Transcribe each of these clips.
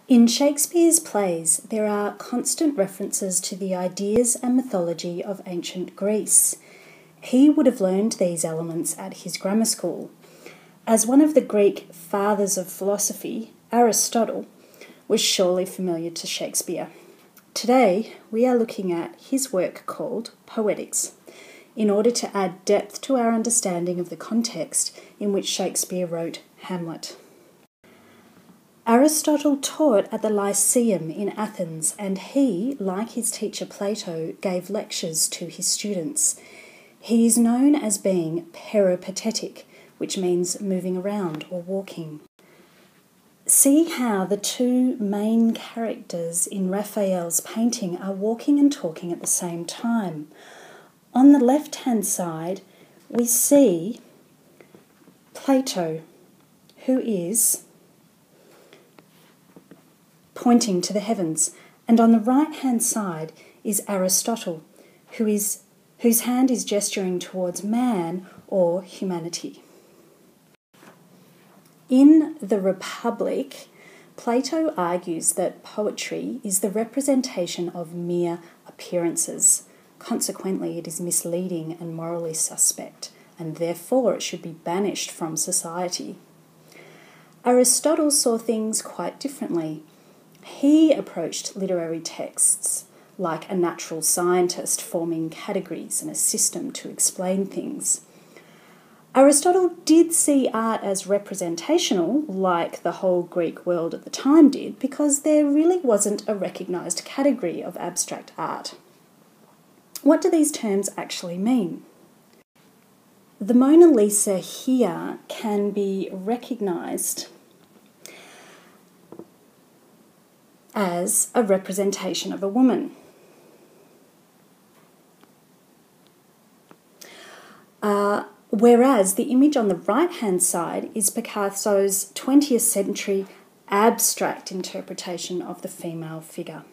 In Shakespeare's plays, there are constant references to the ideas and mythology of ancient Greece. He would have learned these elements at his grammar school. As one of the Greek fathers of philosophy, Aristotle was surely familiar to Shakespeare. Today, we are looking at his work called Poetics, in order to add depth to our understanding of the context in which Shakespeare wrote Hamlet. Aristotle taught at the Lyceum in Athens, and he, like his teacher Plato, gave lectures to his students. He is known as being peripatetic, which means moving around or walking. See how the two main characters in Raphael's painting are walking and talking at the same time. On the left-hand side, we see Plato, who is pointing to the heavens, and on the right-hand side is Aristotle, whose hand is gesturing towards man or humanity. In The Republic, Plato argues that poetry is the representation of mere appearances. Consequently, it is misleading and morally suspect, and therefore it should be banished from society. Aristotle saw things quite differently. He approached literary texts like a natural scientist, forming categories and a system to explain things. Aristotle did see art as representational, like the whole Greek world at the time did, because there really wasn't a recognised category of abstract art. What do these terms actually mean? The Mona Lisa here can be recognised as a representation of a woman. Whereas the image on the right-hand side is Picasso's 20th century abstract interpretation of the female figure.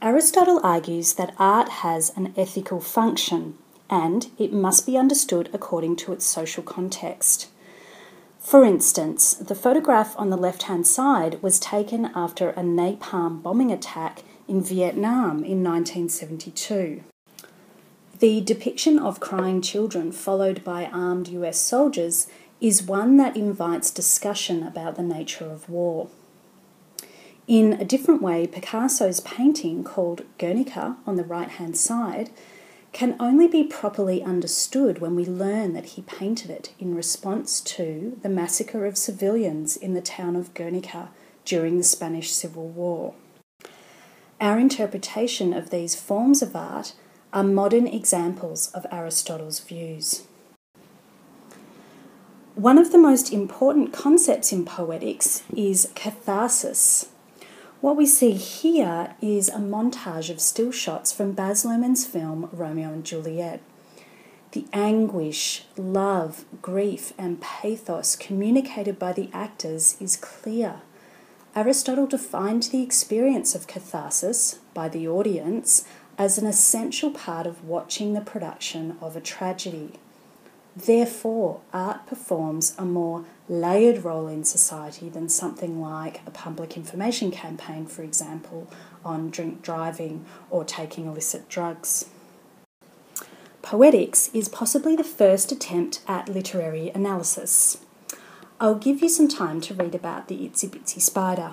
Aristotle argues that art has an ethical function and it must be understood according to its social context. For instance, the photograph on the left-hand side was taken after a napalm bombing attack in Vietnam in 1972. The depiction of crying children followed by armed US soldiers is one that invites discussion about the nature of war. In a different way, Picasso's painting, called Guernica on the right-hand side, can only be properly understood when we learn that he painted it in response to the massacre of civilians in the town of Guernica during the Spanish Civil War. Our interpretation of these forms of art are modern examples of Aristotle's views. One of the most important concepts in poetics is catharsis. What we see here is a montage of still shots from Baz Luhrmann's film Romeo and Juliet. The anguish, love, grief and pathos communicated by the actors is clear. Aristotle defined the experience of catharsis by the audience as an essential part of watching the production of a tragedy. Therefore, art performs a more layered role in society than something like a public information campaign, for example, on drink driving or taking illicit drugs. Poetics is possibly the first attempt at literary analysis. I'll give you some time to read about the itsy bitsy spider.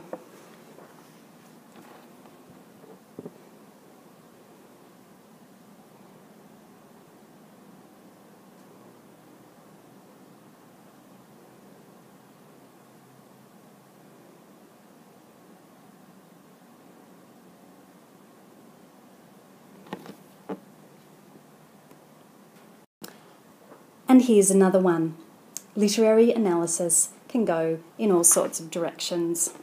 And here's another one. Literary analysis can go in all sorts of directions.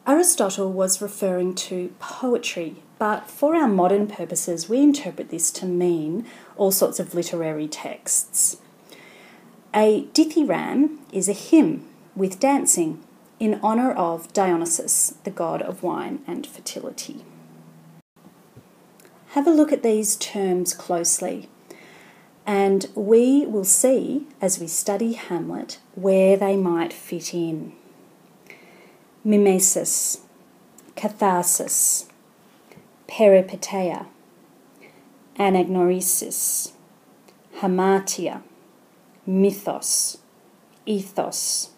Aristotle was referring to poetry, but for our modern purposes, we interpret this to mean all sorts of literary texts. A dithyramb is a hymn with dancing in honour of Dionysus, the god of wine and fertility. Have a look at these terms closely. and we will see, as we study Hamlet, where they might fit in. Mimesis, catharsis, peripeteia, anagnorisis, hamartia, mythos, ethos,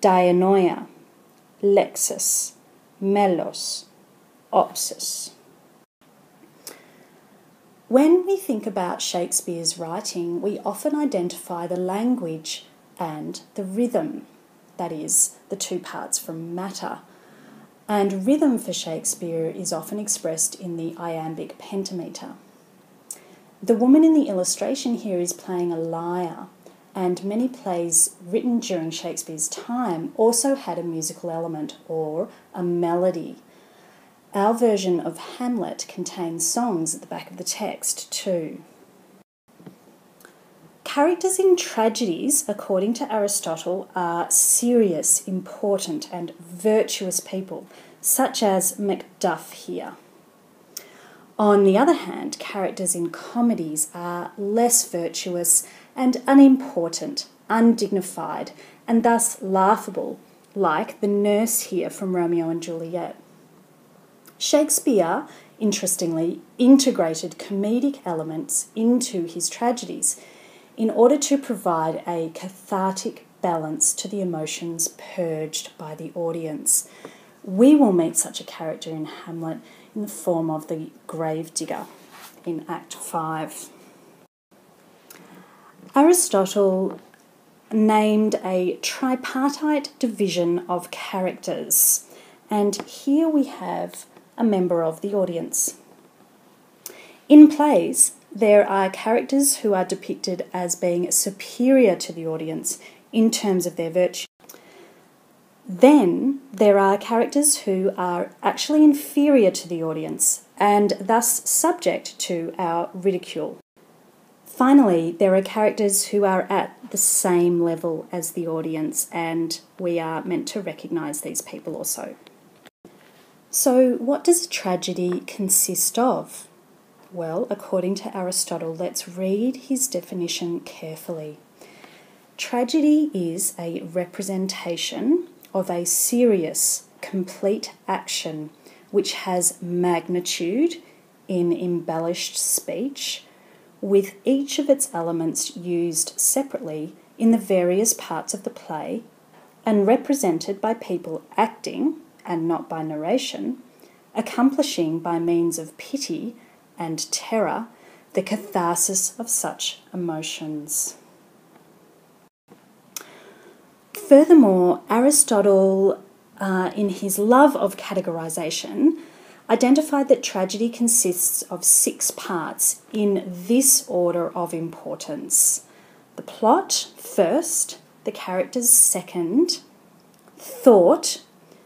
dianoia, lexis, melos, opsis. When we think about Shakespeare's writing, we often identify the language and the rhythm, that is, the two parts from matter. And rhythm for Shakespeare is often expressed in the iambic pentameter. The woman in the illustration here is playing a lyre, and many plays written during Shakespeare's time also had a musical element or a melody. Our version of Hamlet contains songs at the back of the text too. Characters in tragedies, according to Aristotle, are serious, important and virtuous people, such as Macduff here. On the other hand, characters in comedies are less virtuous and unimportant, undignified, and thus laughable, like the nurse here from Romeo and Juliet. Shakespeare, interestingly, integrated comedic elements into his tragedies in order to provide a cathartic balance to the emotions purged by the audience. We will meet such a character in Hamlet in the form of the gravedigger in Act 5. Aristotle named a tripartite division of characters, and here we have a member of the audience. In plays, there are characters who are depicted as being superior to the audience in terms of their virtue. Then there are characters who are actually inferior to the audience and thus subject to our ridicule. Finally, there are characters who are at the same level as the audience, and we are meant to recognise these people also. So, what does a tragedy consist of? Well, according to Aristotle, let's read his definition carefully. Tragedy is a representation of a serious, complete action which has magnitude in embellished speech, with each of its elements used separately in the various parts of the play and represented by people acting, and not by narration, accomplishing by means of pity and terror the catharsis of such emotions. Furthermore, Aristotle, in his love of categorization, identified that tragedy consists of 6 parts in this order of importance. The plot first, the characters second, thought,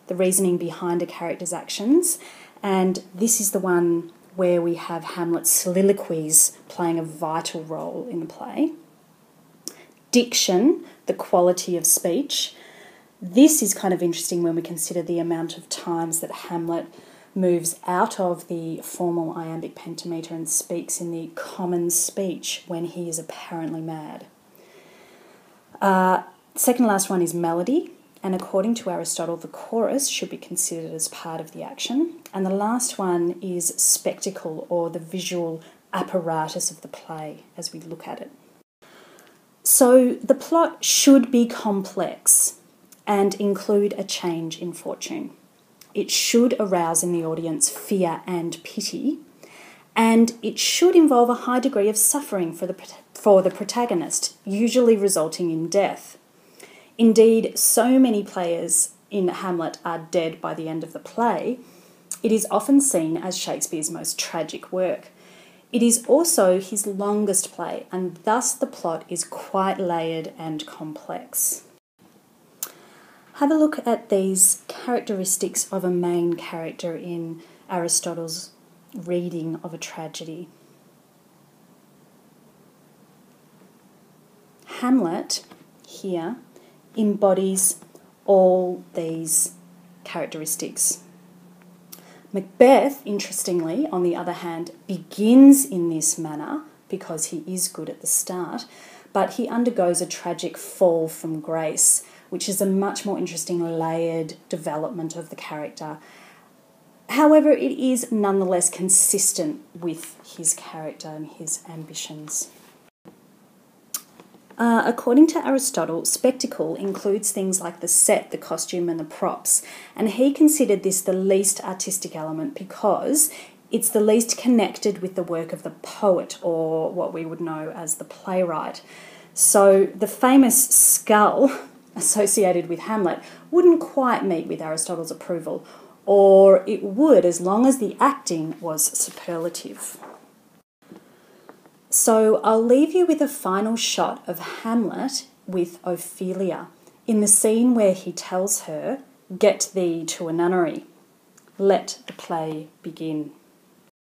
the reasoning behind a character's actions, and this is the one where we have Hamlet's soliloquies playing a vital role in the play. Diction, the quality of speech. This is kind of interesting when we consider the amount of times that Hamlet moves out of the formal iambic pentameter and speaks in the common speech when he is apparently mad. Second last one is melody, and according to Aristotle, the chorus should be considered as part of the action. And the last one is spectacle, or the visual apparatus of the play as we look at it. So the plot should be complex and include a change in fortune. It should arouse in the audience fear and pity, and it should involve a high degree of suffering for the protagonist, usually resulting in death. Indeed, so many players in Hamlet are dead by the end of the play. It is often seen as Shakespeare's most tragic work. It is also his longest play, and thus the plot is quite layered and complex. Have a look at these characteristics of a main character in Aristotle's reading of a tragedy. Hamlet here embodies all these characteristics. Macbeth, interestingly, on the other hand, begins in this manner because he is good at the start, but he undergoes a tragic fall from grace, which is a much more interesting layered development of the character. However, it is nonetheless consistent with his character and his ambitions. According to Aristotle, spectacle includes things like the set, the costume and the props, and he considered this the least artistic element because it's the least connected with the work of the poet, or what we would know as the playwright. So the famous skull associated with Hamlet wouldn't quite meet with Aristotle's approval, or it would as long as the acting was superlative. So I'll leave you with a final shot of Hamlet with Ophelia in the scene where he tells her, "Get thee to a nunnery. Let the play begin."